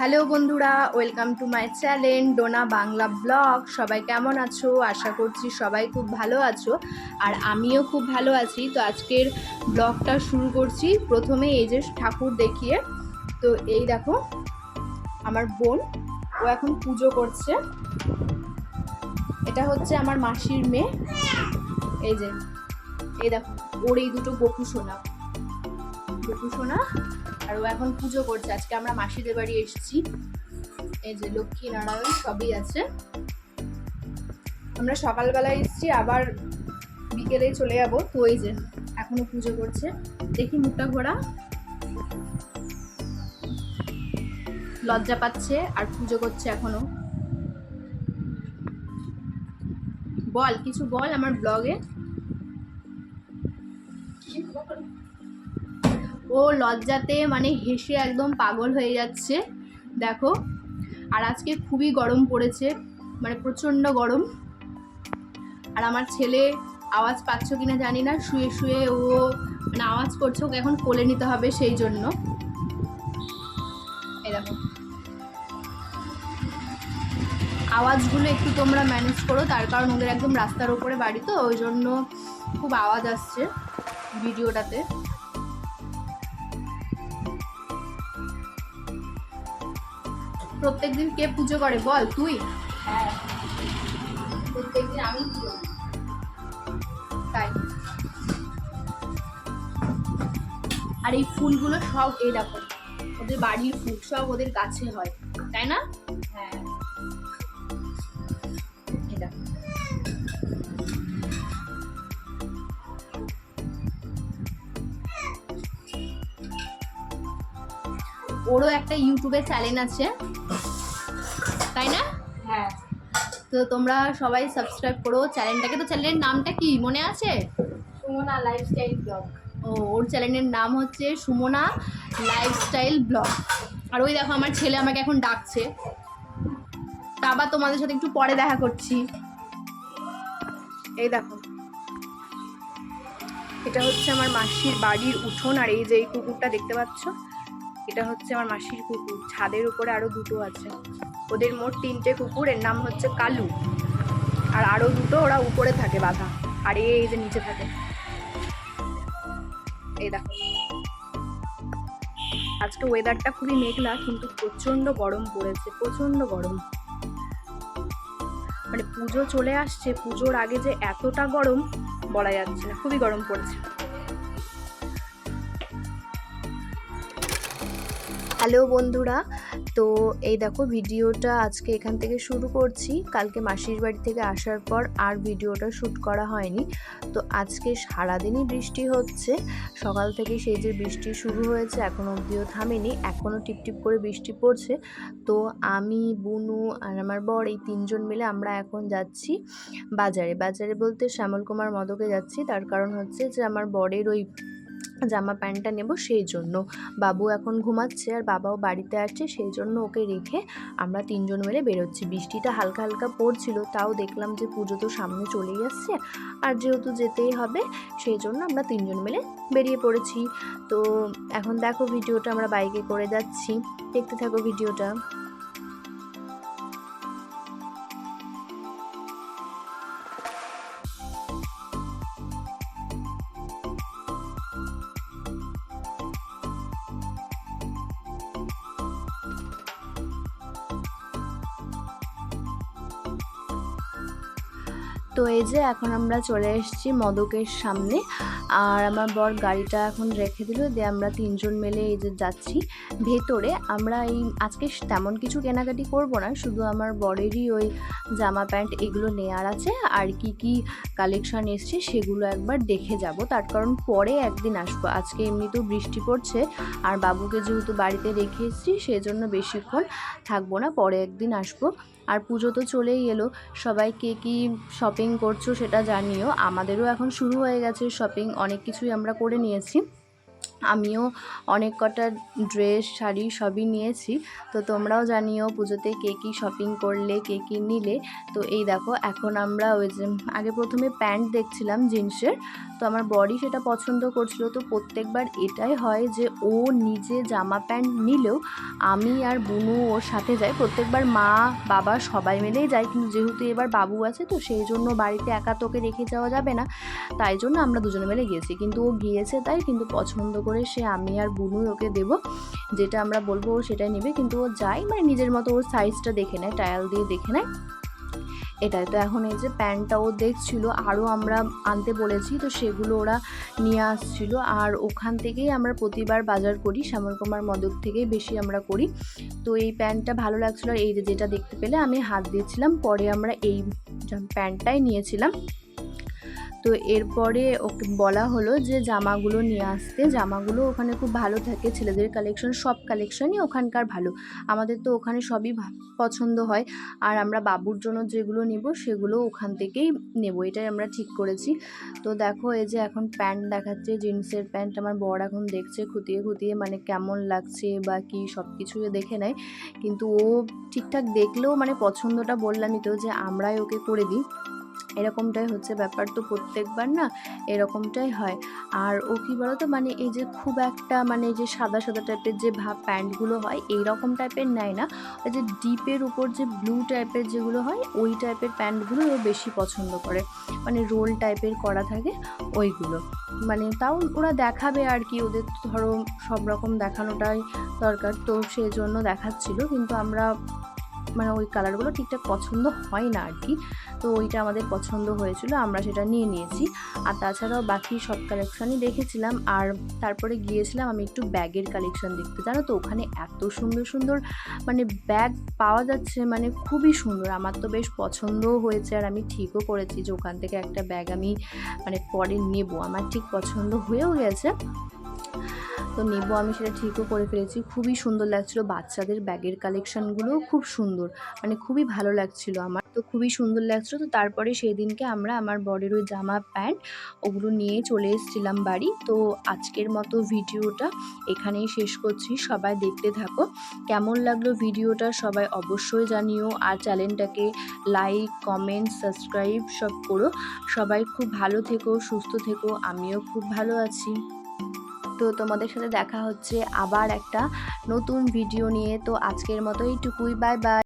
Hello বন্ধুরা, welcome to my channel Dona Bangla blog. সবাই কেমন আছো? আশা করছি সবাই খুব ভালো আছো, আর আমিও খুব ভালো আছি। তো আজকের ব্লগটা শুরু করছি প্রথমে এই যে ঠাকুর দেখিয়ে। তো এই দেখো আমার বোন, ও এখন পুজো করছে। এটা হচ্ছে আমার মাসির মেয়ে। এই যে এই দেখো, ওর এই দুটো গোপু সোনা, আর ও এখন পুজো করছে। আজকে আমরা মাসিদের বাড়ি এসেছি। এই যে লক্ষ্মী নারায়ণ সবই আছে। আমরা সকালবেলায় এসেছি, আবার বিকেলে চলে যাবো। তো এই যে এখনো পুজো করছে, দেখি মুখটা ঘোরা, লজ্জা পাচ্ছে আর পুজো করছে এখনো। বল, কিছু বল আমার ব্লগে। ও লজ্জাতে মানে হেসে একদম পাগল হয়ে যাচ্ছে, দেখো। আর আজকে খুবই গরম পড়েছে, মানে প্রচণ্ড গরম। আর আমার ছেলে আওয়াজ পাচ্ছ কিনা জানি না, শুয়ে শুয়ে ও মানে আওয়াজ করছে, ওকে এখন কোলে নিতে হবে সেই জন্য। এই দেখো, আওয়াজগুলো একটু তোমরা ম্যানেজ করো, তার কারণ ওদের একদম রাস্তার উপরে বাড়ি, তো ওই জন্য খুব আওয়াজ আসছে ভিডিওটাতে। প্রত্যেকদিন কে পুজো করে বল তুই? হ্যাঁ, প্রত্যেকদিন আমি পুজো করি। তাই। আর এই ফুলগুলো সব এই দেখো, ওদের বাড়ির ফুল, সব ওদের গাছে হয়, তাই না? হ্যাঁ। এই দেখো, ওরও একটা ইউটিউবে চ্যানেল আছে, তাই না? হ্যাঁ। তো তোমরা সবাই সাবস্ক্রাইব করো চ্যানেলটাকে। তো চ্যানেলের নামটা কি মনে আছে? Sumana lifestyle blog. ও, ওর চ্যানেলের নাম হচ্ছে সুমনা লাইফস্টাইল ব্লগ। আর ওই দেখো আমার ছেলে আমাকে এখন ডাকছে। তা আবার তোমাদের সাথে একটু পরে দেখা করছি। এই দেখো, এটা হচ্ছে আমার মাসির বাড়ির উঠোন। আর এই যে এই কুকুরটা দেখতে পাচ্ছ, এটা হচ্ছে আমার মাসির কুকুর। ছাদের উপরে আরো দুটো আছে, ওদের মোট 3টে কুকুর। এর নাম হচ্ছে কালু, আর আরো দুটো ওরা উপরে থাকে বাঁধা, আর এই যে নিচে থাকে। এই দেখো, আজকে ওয়েদারটা খুবই মেঘলা, কিন্তু প্রচন্ড গরম পড়েছে, প্রচন্ড গরম। মানে পুজো চলে আসছে, পুজোর আগে যে এতটা গরম বলা যাচ্ছে না, খুবই গরম পড়েছে। হ্যালো বন্ধুরা, তো এই দেখো ভিডিওটা আজকে এখান থেকে শুরু করছি। কালকে মাসির বাড়ি থেকে আসার পর আর ভিডিওটা শ্যুট করা হয়নি। তো আজকে সারাদিনই বৃষ্টি হচ্ছে, সকাল থেকে সেই যে বৃষ্টি শুরু হয়েছে এখনও অবধিও থামেনি, এখনও টিপটিপ করে বৃষ্টি পড়ছে। তো আমি, বুনু আর আমার বর এই 3জন মিলে আমরা এখন যাচ্ছি বাজারে বলতে শ্যামল কুমার মদকে যাচ্ছি। তার কারণ হচ্ছে যে আমার বরের ওই জামা প্যান্টটা নেব, সেই জন্য। বাবু এখন ঘুমাচ্ছে আর বাবাও বাড়িতে আসছে, সেই জন্য ওকে রেখে আমরা 3জন মিলে বেরোচ্ছি। বৃষ্টিটা হালকা হালকা পড়ছিল, তাও দেখলাম যে পুজো তো সামনে চলেই আসছে, আর যেহেতু যেতেই হবে সেই জন্য আমরা 3জন মিলে বেরিয়ে পড়েছি। তো এখন দেখো ভিডিওটা আমরা বাইকে করে যাচ্ছি, দেখতে থাকো ভিডিওটা। তো এই যে এখন আমরা চলে এসেছি মদকের সামনে, আর আমার বর গাড়িটা এখন রেখে দিল, দিয়ে আমরা 3জন মিলে এই যে যাচ্ছি ভেতরে। আমরা এই আজকে তেমন কিছু কেনাকাটি করব না, শুধু আমার বরেরই ওই জামা প্যান্ট এগুলো নেওয়ার আছে, আর কি কি কালেকশন এসছে সেগুলো একবার দেখে যাব। তার কারণ পরে একদিন আসবো, আজকে এমনিতেও বৃষ্টি পড়ছে, আর বাবুকে যেহেতু বাড়িতে রেখে এসেছি সেই জন্য বেশিক্ষণ থাকবো না, পরে একদিন আসবো। আর পুজো তো চলেই এলো, সবাই কে কী শপিং করছো সেটা জানিও। আমাদেরও এখন শুরু হয়ে গেছে শপিং, অনেক কিছুই আমরা করে নিয়েছি। আমিও অনেক কটা ড্রেস শাড়ি সবই নিয়েছি। তো তোমরাও জানিও পুজোতে কে কী শপিং করলে, কে কী নিলে। তো এই দেখো এখন আমরা ওই যে আগে প্রথমে প্যান্ট দেখছিলাম জিন্সের, তো আমার বরই সেটা পছন্দ করছিল। তো প্রত্যেকবার এটাই হয় যে ও নিজে জামা প্যান্ট নিলেও আমি আর বুনু ওর সাথে যাই। প্রত্যেকবার মা বাবা সবাই মিলেই যায়, কিন্তু যেহেতু এবার বাবু আছে তো সেই জন্য বাড়িতে একা তোকে রেখে যাওয়া যাবে না, তাই জন্য আমরা দুজনে মিলে গিয়েছি। কিন্তু ও গিয়েছে তাই, কিন্তু পছন্দ করে সে আমি আর বুনুই ওকে দেবো, যেটা আমরা বলবো ও সেটাই নেবে। কিন্তু ও যায় মানে নিজের মতো ওর সাইজটা দেখে নেয়, ট্রায়াল দিয়ে দেখে নেয় এটাই। তো এখন এই যে প্যান্টটা ও দেখছিল, আরও আমরা আনতে বলেছি, তো সেগুলো ওরা নিয়ে আসছিল। আর ওখান থেকেই আমরা প্রতিবার বাজার করি, শ্যামল কুমার মদক থেকেই বেশি আমরা করি। তো এই প্যান্টটা ভালো লাগছিলো, আর এই যেটা দেখতে পেলে আমি হাত দিয়েছিলাম, পরে আমরা এই প্যান্টটাই নিয়েছিলাম। তো এরপরে ওকে বলা হলো যে জামাগুলো নিয়ে আসতে। জামাগুলো ওখানে খুব ভালো থাকে, ছেলেদের কালেকশন, সব কালেকশনই ওখানকার ভালো। আমাদের তো ওখানে সবই পছন্দ হয়, আর আমরা বাবুর জন্য যেগুলো নেব সেগুলো ওখান থেকেই নেব, এটাই আমরা ঠিক করেছি। তো দেখো এই যে এখন প্যান্ট দেখাচ্ছে, জিন্সের প্যান্ট। আমার বর এখন দেখছে খুঁটিয়ে খুঁটিয়ে, মানে কেমন লাগছে বা কি সব কিছুই দেখে নেয়। কিন্তু ও ঠিকঠাক দেখলেও মানে পছন্দটা বললামই তো যে আমরাই ওকে করে দিই, এরকমটাই হচ্ছে ব্যাপার। তো প্রত্যেকবার না এরকমটাই হয়। আর ও কী বলতো, মানে এই যে খুব একটা মানে যে সাদা সাদা টাইপের যে প্যান্টগুলো হয় এইরকম টাইপের নেয় না, ওই যে ডিপের উপর যে ব্লু টাইপের যেগুলো হয় ওই টাইপের প্যান্টগুলো ও বেশি পছন্দ করে, মানে রোল টাইপের করা থাকে ওইগুলো। মানে তাও ওরা দেখাবে আর কি, ওদের তো ধরো সব রকম দেখানোটাই দরকার, তো সেই জন্য দেখাচ্ছিল। কিন্তু আমরা মানে ওই কালারগুলো ঠিকঠাক পছন্দ হয় না আর কি, তো ওইটা আমাদের পছন্দ হয়েছিল, আমরা সেটা নিয়ে নিয়েছি। আর তাছাড়াও বাকি সব কালেকশানই দেখেছিলাম। আর তারপরে গিয়েছিলাম আমি একটু ব্যাগের কালেকশান দেখতে, জানো তো ওখানে এত সুন্দর সুন্দর মানে ব্যাগ পাওয়া যাচ্ছে, মানে খুবই সুন্দর। আমার তো বেশ পছন্দও হয়েছে, আর আমি ঠিকও করেছি যে ওখান থেকে একটা ব্যাগ আমি মানে পরে নেব, আমার ঠিক পছন্দ হয়েও গেছে। তো নেব আমি, সেটা ঠিকও করে ফেলেছি। খুবই সুন্দর লাগছিল, বাচ্চাদের ব্যাগের কালেকশানগুলোও খুব সুন্দর, মানে খুবই ভালো লাগছিল আমার, তো খুবই সুন্দর লাগছিল। তো তারপরে সেই দিনকে আমরা আমার বরের ওই জামা প্যান্ট ওগুলো নিয়ে চলে এসেছিলাম বাড়ি। তো আজকের মতো ভিডিওটা এখানেই শেষ করছি, সবাই দেখতে থাকো। কেমন লাগলো ভিডিওটা সবাই অবশ্যই জানিও, আর চ্যানেলটাকে লাইক কমেন্ট সাবস্ক্রাইব সব করো। সবাই খুব ভালো থেকো, সুস্থ থেকো, আমিও খুব ভালো আছি। তো তোমাদের সাথে দেখা হচ্ছে আবার একটা নতুন ভিডিও নিয়ে। তো আজকের মতো এইটুকুই, বাই বাই।